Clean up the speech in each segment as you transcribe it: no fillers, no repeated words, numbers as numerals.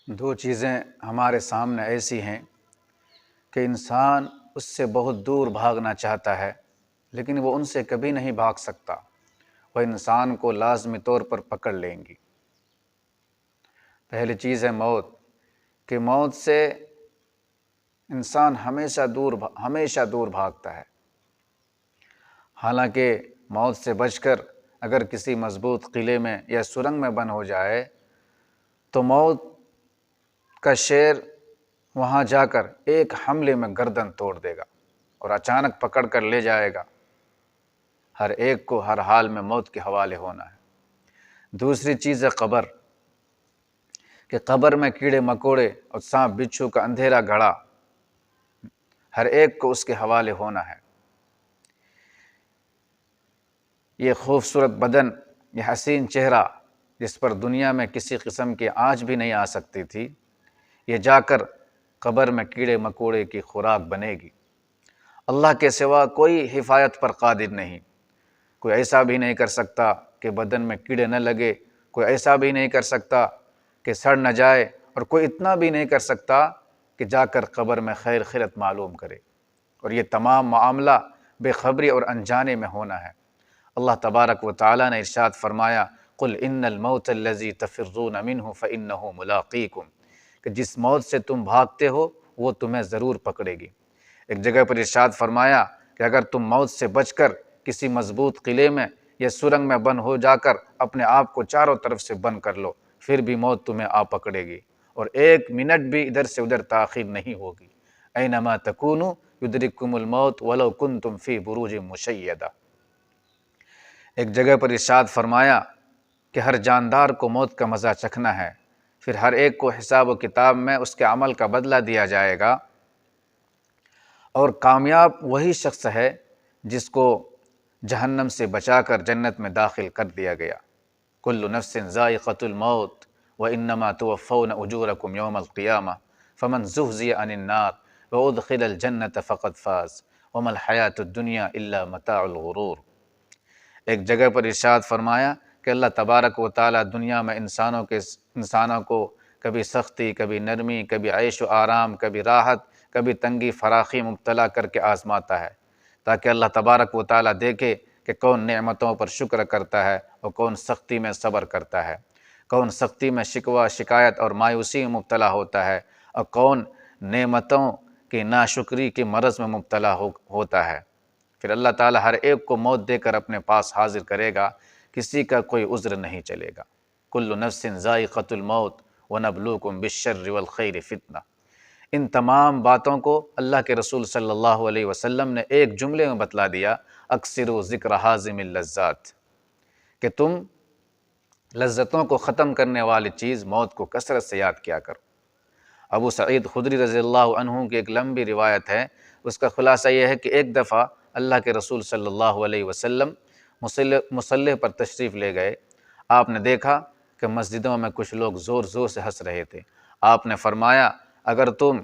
دو چیزیں ہمارے سامنے ایسی ہیں کہ انسان اس سے بہت دور بھاگنا چاہتا ہے لیکن وہ ان سے کبھی نہیں بھاگ سکتا، وہ انسان کو لازمی طور پر پکڑ لیں گی۔ پہلی چیز ہے موت، کہ موت سے انسان ہمیشہ دور بھاگتا ہے۔ حالانکہ موت سے بچ کر اگر کسی مضبوط قلعے میں یا سرنگ میں بند ہو جائے تو موت کا شیر وہاں جا کر ایک حملے میں گردن توڑ دے گا اور اچانک پکڑ کر لے جائے گا۔ ہر ایک کو ہر حال میں موت کے حوالے ہونا ہے۔ دوسری چیز ہے قبر، کہ قبر میں کیڑے مکوڑے اور سانپ بچھو کا اندھیرا گھڑا ہر ایک کو اس کے حوالے ہونا ہے۔ یہ خوبصورت بدن، یہ حسین چہرہ جس پر دنیا میں کسی قسم کی آنچ بھی نہیں آ سکتی تھی، یہ جا کر قبر میں کیڑے مکوڑے کی خوراک بنے گی۔ اللہ کے سوا کوئی حفاظت پر قادر نہیں، کوئی ایسا بھی نہیں کر سکتا کہ بدن میں کیڑے نہ لگے، کوئی ایسا بھی نہیں کر سکتا کہ سڑ نہ جائے، اور کوئی اتنا بھی نہیں کر سکتا کہ جا کر قبر میں خیر خیرت معلوم کرے۔ اور یہ تمام معاملہ بے خبری اور انجانے میں ہونا ہے۔ اللہ تبارک و تعالیٰ نے ارشاد فرمایا، قُلْ إِنَّ الْمَوْتَ الَّذِي تَفِرُّونَ مِنْهُ فَإِنَّهُ مُلَاقِيكُمْ، کہ جس موت سے تم بھاگتے ہو وہ تمہیں ضرور پکڑے گی۔ ایک جگہ پر ارشاد فرمایا کہ اگر تم موت سے بچ کر کسی مضبوط قلعے میں یا سرنگ میں بند ہو جا کر اپنے آپ کو چاروں طرف سے بند کر لو، پھر بھی موت تمہیں آ پکڑے گی اور ایک منٹ بھی ادھر سے ادھر تاخیر نہیں ہوگی۔ اینما تکونوا یدرککم الموت ولو کنتم فی بروج مشیدہ۔ ایک جگہ پر ارشاد فرمایا کہ ہر جاندار کو موت کا مزہ چکھنا ہے، پھر ہر ایک کو حساب و کتاب میں اس کے عمل کا بدلہ دیا جائے گا، اور کامیاب وہی شخص ہے جس کو جہنم سے بچا کر جنت میں داخل کر دیا گیا۔ کل نفس ذائقۃ الموت وانما توفون اجورکم یوم القیامہ فمن زحزح عن النار وادخل الجنۃ فقد فاز وما الحیاۃ الدنیا الا متاع الغرور۔ ایک جگہ پر ارشاد فرمایا کہ اللہ تبارک و تعالیٰ دنیا میں انسانوں کو کبھی سختی، کبھی نرمی، کبھی عیش و آرام، کبھی راحت، کبھی تنگی فراخی مبتلا کر کے آزماتا ہے، تاکہ اللہ تبارک و تعالیٰ دیکھے کہ کون نعمتوں پر شکر کرتا ہے اور کون سختی میں صبر کرتا ہے، کون سختی میں شکوہ شکایت اور مایوسی میں مبتلا ہوتا ہے، اور کون نعمتوں کی ناشکری کے مرض میں مبتلا ہوتا ہے۔ پھر اللہ تعالیٰ ہر ایک کو موت دے کر اپنے پاس حاضر کرے گا، کسی کا کوئی عذر نہیں چلے گا۔ کل نفس ذائقۃ الموت ونبلوکم بالشر والخیر فتنہ۔ ان تمام باتوں کو اللہ کے رسول صلی اللہ علیہ وسلم نے ایک جملے میں بتلا دیا، اکثروا ذکر ہاضم اللذات، کہ تم لذتوں کو ختم کرنے والی چیز موت کو کثرت سے یاد کیا کرو۔ ابو سعید خدری رضی اللہ عنہ کی ایک لمبی روایت ہے، اس کا خلاصہ یہ ہے کہ ایک دفعہ اللہ کے رسول صلی اللہ علیہ وسلم مصلی پر تشریف لے گئے۔ آپ نے دیکھا کہ مسجدوں میں کچھ لوگ زور زور سے ہنس رہے تھے۔ آپ نے فرمایا، اگر تم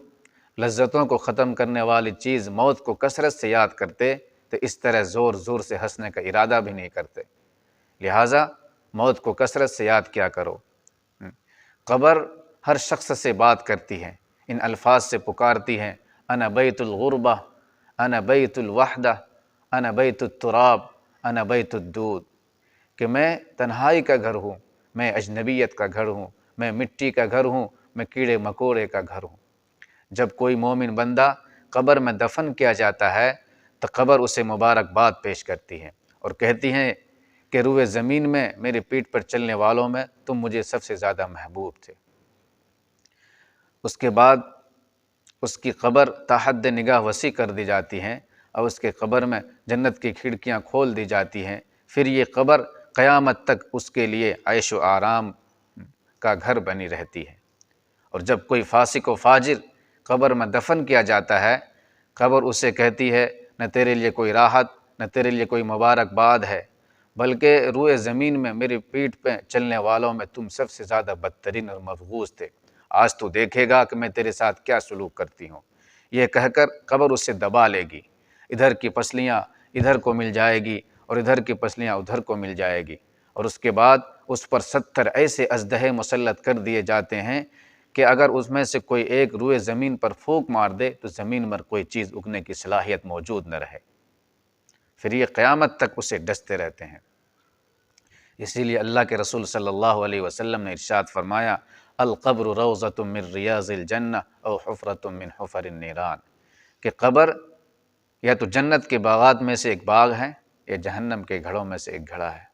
لذتوں کو ختم کرنے والی چیز موت کو کثرت سے یاد کرتے تو اس طرح زور زور سے ہنسنے کا ارادہ بھی نہیں کرتے، لہٰذا موت کو کثرت سے یاد کیا کرو۔ قبر ہر شخص سے بات کرتی ہے، ان الفاظ سے پکارتی ہے، انا بیت الغربہ، انا بیت الوحدہ، انا بیت التراب، انا بیت الدود، کہ میں تنہائی کا گھر ہوں، میں اجنبیت کا گھر ہوں، میں مٹی کا گھر ہوں، میں کیڑے مکوڑے کا گھر ہوں۔ جب کوئی مومن بندہ قبر میں دفن کیا جاتا ہے تو قبر اسے مبارکباد پیش کرتی ہے اور کہتی ہے کہ روئے زمین میں میری پیٹھ پر چلنے والوں میں تم مجھے سب سے زیادہ محبوب تھے۔ اس کے بعد اس کی قبر تا حد نگاہ وسیع کر دی جاتی ہے اور اس کے قبر میں جنت کی کھڑکیاں کھول دی جاتی ہیں۔ پھر یہ قبر قیامت تک اس کے لیے عیش و آرام کا گھر بنی رہتی ہے۔ اور جب کوئی فاسق و فاجر قبر میں دفن کیا جاتا ہے، قبر اسے کہتی ہے، نہ تیرے لیے کوئی راحت، نہ تیرے لیے کوئی مبارکباد ہے، بلکہ روئے زمین میں میری پیٹھ پہ چلنے والوں میں تم سب سے زیادہ بدترین اور مبغوض تھے، آج تو دیکھے گا کہ میں تیرے ساتھ کیا سلوک کرتی ہوں۔ یہ کہہ کر قبر اسے دبا لے گی، ادھر کی پسلیاں ادھر کو مل جائے گی اور ادھر کی پسلیاں ادھر کو مل جائے گی، اور اس کے بعد اس پر 70 ایسے اژدہے مسلط کر دیے جاتے ہیں کہ اگر اس میں سے کوئی ایک روئے زمین پر پھونک مار دے تو زمین پر کوئی چیز اگنے کی صلاحیت موجود نہ رہے، پھر یہ قیامت تک اسے ڈستے رہتے ہیں۔ اسی لیے اللہ کے رسول صلی اللہ علیہ وسلم نے ارشاد فرمایا، القبر روضۃ من ریاض الجنہ او حفرۃ من حفر النیران، کہ قبر یا تو جنت کے باغات میں سے ایک باغ ہے یا جہنم کے گھڑوں میں سے ایک گھڑا ہے۔